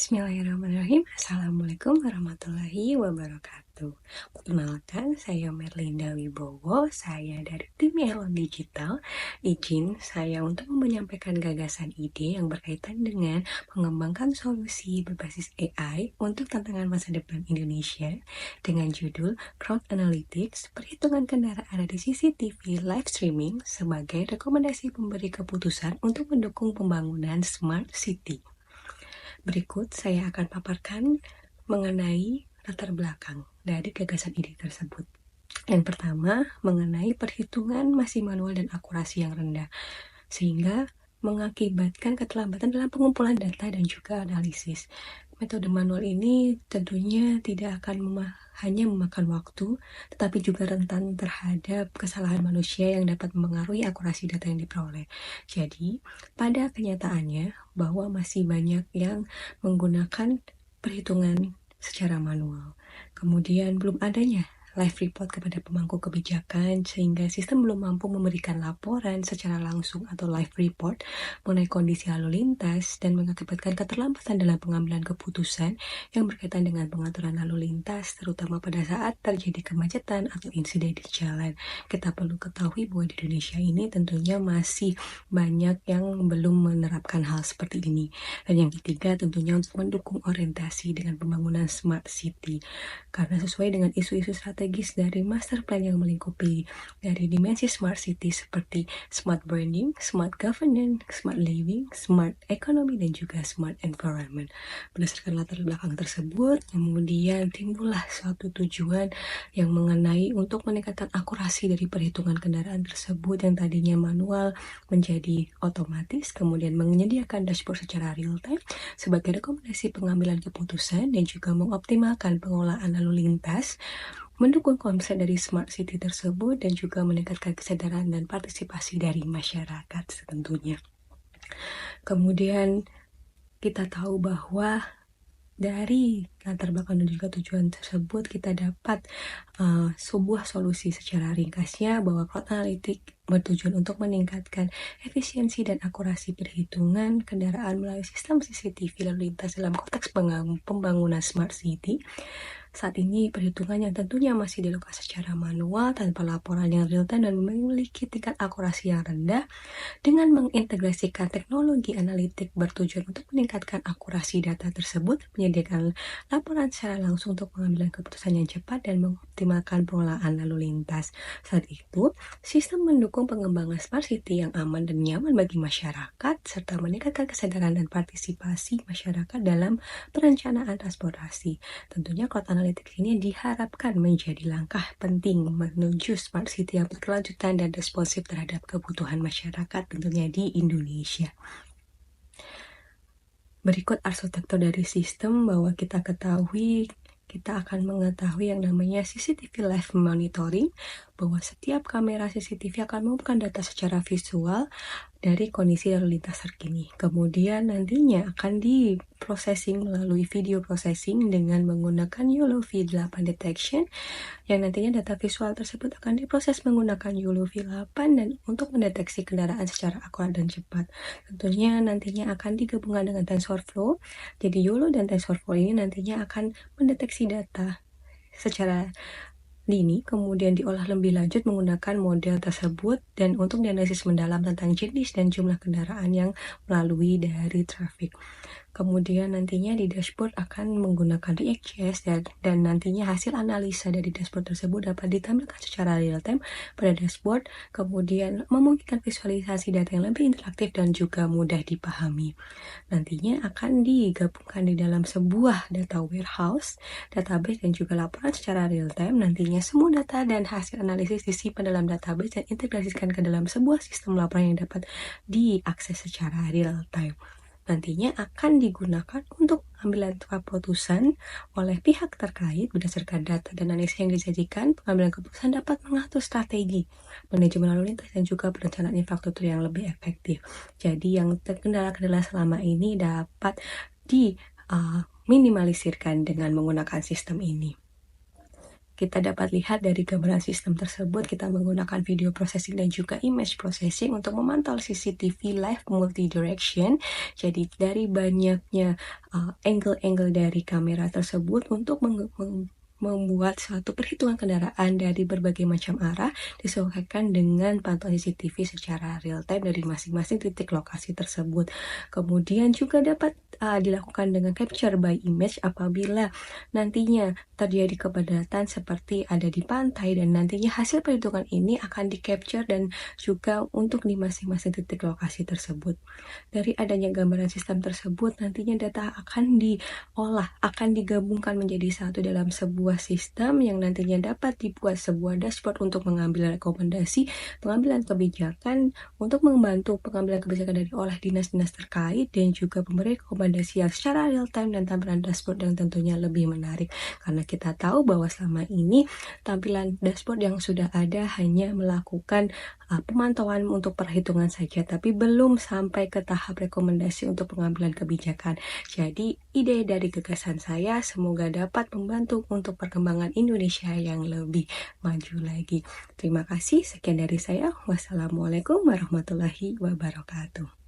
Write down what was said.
Bismillahirrahmanirrahim. Assalamualaikum warahmatullahi wabarakatuh. Perkenalkan, saya Merlinda Wibowo. Saya dari tim Elon Digital. Izin saya untuk menyampaikan gagasan ide yang berkaitan dengan mengembangkan solusi berbasis AI untuk tantangan masa depan Indonesia dengan judul Crowd Analytics, perhitungan kendaraan dari CCTV live streaming sebagai rekomendasi pemberi keputusan untuk mendukung pembangunan Smart City. Berikut saya akan paparkan mengenai latar belakang dari gagasan ide tersebut. Yang pertama, mengenai perhitungan masih manual dan akurasi yang rendah, sehingga mengakibatkan keterlambatan dalam pengumpulan data dan juga analisis. Metode manual ini tentunya tidak akan hanya memakan waktu, tetapi juga rentan terhadap kesalahan manusia yang dapat mempengaruhi akurasi data yang diperoleh. Jadi, pada kenyataannya bahwa masih banyak yang menggunakan perhitungan secara manual. Kemudian belum adanya live report kepada pemangku kebijakan sehingga sistem belum mampu memberikan laporan secara langsung atau live report mengenai kondisi lalu lintas dan mengakibatkan keterlambatan dalam pengambilan keputusan yang berkaitan dengan pengaturan lalu lintas terutama pada saat terjadi kemacetan atau insiden di jalan. Kita perlu ketahui bahwa di Indonesia ini tentunya masih banyak yang belum menerapkan hal seperti ini. Dan yang ketiga tentunya untuk mendukung orientasi dengan pembangunan smart city. Karena sesuai dengan isu-isu strategis dari master plan yang melingkupi dari dimensi smart city seperti smart branding, smart governance, smart living, smart economy, dan juga smart environment. Berdasarkan latar belakang tersebut, kemudian timbullah suatu tujuan yang mengenai untuk meningkatkan akurasi dari perhitungan kendaraan tersebut yang tadinya manual menjadi otomatis, kemudian menyediakan dashboard secara real time sebagai rekomendasi pengambilan keputusan dan juga mengoptimalkan pengolahan lalu lintas, mendukung konsep dari smart city tersebut dan juga meningkatkan kesadaran dan partisipasi dari masyarakat tentunya. Kemudian kita tahu bahwa dari latar belakang dan juga tujuan tersebut kita dapat sebuah solusi secara ringkasnya bahwa crowd analytic bertujuan untuk meningkatkan efisiensi dan akurasi perhitungan kendaraan melalui sistem CCTV lalu lintas dalam konteks pembangunan smart city. Saat ini perhitungan yang tentunya masih dilakukan secara manual tanpa laporan yang real time dan memiliki tingkat akurasi yang rendah. Dengan mengintegrasikan teknologi analitik bertujuan untuk meningkatkan akurasi data tersebut, menyediakan laporan secara langsung untuk pengambilan keputusan yang cepat dan mengoptimalkan pengolahan lalu lintas. Saat itu, sistem mendukung pengembangan smart city yang aman dan nyaman bagi masyarakat, serta meningkatkan kesadaran dan partisipasi masyarakat dalam perencanaan transportasi. Tentunya crowd analytics ini diharapkan menjadi langkah penting menuju smart city yang berkelanjutan dan responsif terhadap kebutuhan masyarakat tentunya di Indonesia. Berikut arsitektur dari sistem bahwa kita akan mengetahui yang namanya CCTV live monitoring, bahwa setiap kamera CCTV akan mengumpulkan data secara visual dari kondisi lalu lintas terkini. Kemudian nantinya akan diprocessing melalui video processing dengan menggunakan YOLO V8 detection, yang nantinya data visual tersebut akan diproses menggunakan YOLO V8 dan untuk mendeteksi kendaraan secara akurat dan cepat. Tentunya nantinya akan digabungkan dengan TensorFlow. Jadi YOLO dan TensorFlow ini nantinya akan mendeteksi data secara dini, kemudian diolah lebih lanjut menggunakan model tersebut dan untuk dianalisis mendalam tentang jenis dan jumlah kendaraan yang melalui dari traffic. Kemudian nantinya di dashboard akan menggunakan React.js dan nantinya hasil analisa dari dashboard tersebut dapat ditampilkan secara real time pada dashboard, kemudian memungkinkan visualisasi data yang lebih interaktif dan juga mudah dipahami. Nantinya akan digabungkan di dalam sebuah data warehouse, database, dan juga laporan secara real time. Nantinya semua data dan hasil analisis disimpan dalam database dan integrasikan ke dalam sebuah sistem laporan yang dapat diakses secara real time. Nantinya akan digunakan untuk pengambilan keputusan oleh pihak terkait berdasarkan data dan analisis yang disajikan. Pengambilan keputusan dapat mengatur strategi manajemen lalu lintas dan juga perencanaan infrastruktur yang lebih efektif. Jadi yang kendala-kendala selama ini dapat diminimalisirkan dengan menggunakan sistem ini. kita dapat lihat dari gambaran sistem tersebut, kita menggunakan video processing dan juga image processing untuk memantau CCTV live multi-direction. Jadi dari banyaknya angle-angle dari kamera tersebut untuk membuat suatu perhitungan kendaraan dari berbagai macam arah disesuaikan dengan pantauan CCTV secara real time dari masing-masing titik lokasi tersebut. Kemudian juga dapat dilakukan dengan capture by image apabila nantinya terjadi kepadatan seperti ada di pantai, dan nantinya hasil perhitungan ini akan di-capture dan juga untuk di masing-masing titik lokasi tersebut. Dari adanya gambaran sistem tersebut, nantinya data akan diolah, akan digabungkan menjadi satu dalam sebuah sistem yang nantinya dapat dibuat sebuah dashboard untuk mengambil rekomendasi pengambilan kebijakan, untuk membantu pengambilan kebijakan dari oleh dinas-dinas terkait, dan juga memberi rekomendasi yang secara real time dan tampilan dashboard yang tentunya lebih menarik. Karena kita tahu bahwa selama ini tampilan dashboard yang sudah ada hanya melakukan pemantauan untuk perhitungan saja, tapi belum sampai ke tahap rekomendasi untuk pengambilan kebijakan. Jadi, ide dari gagasan saya semoga dapat membantu untuk perkembangan Indonesia yang lebih maju lagi. Terima kasih, sekian dari saya. Wassalamualaikum warahmatullahi wabarakatuh.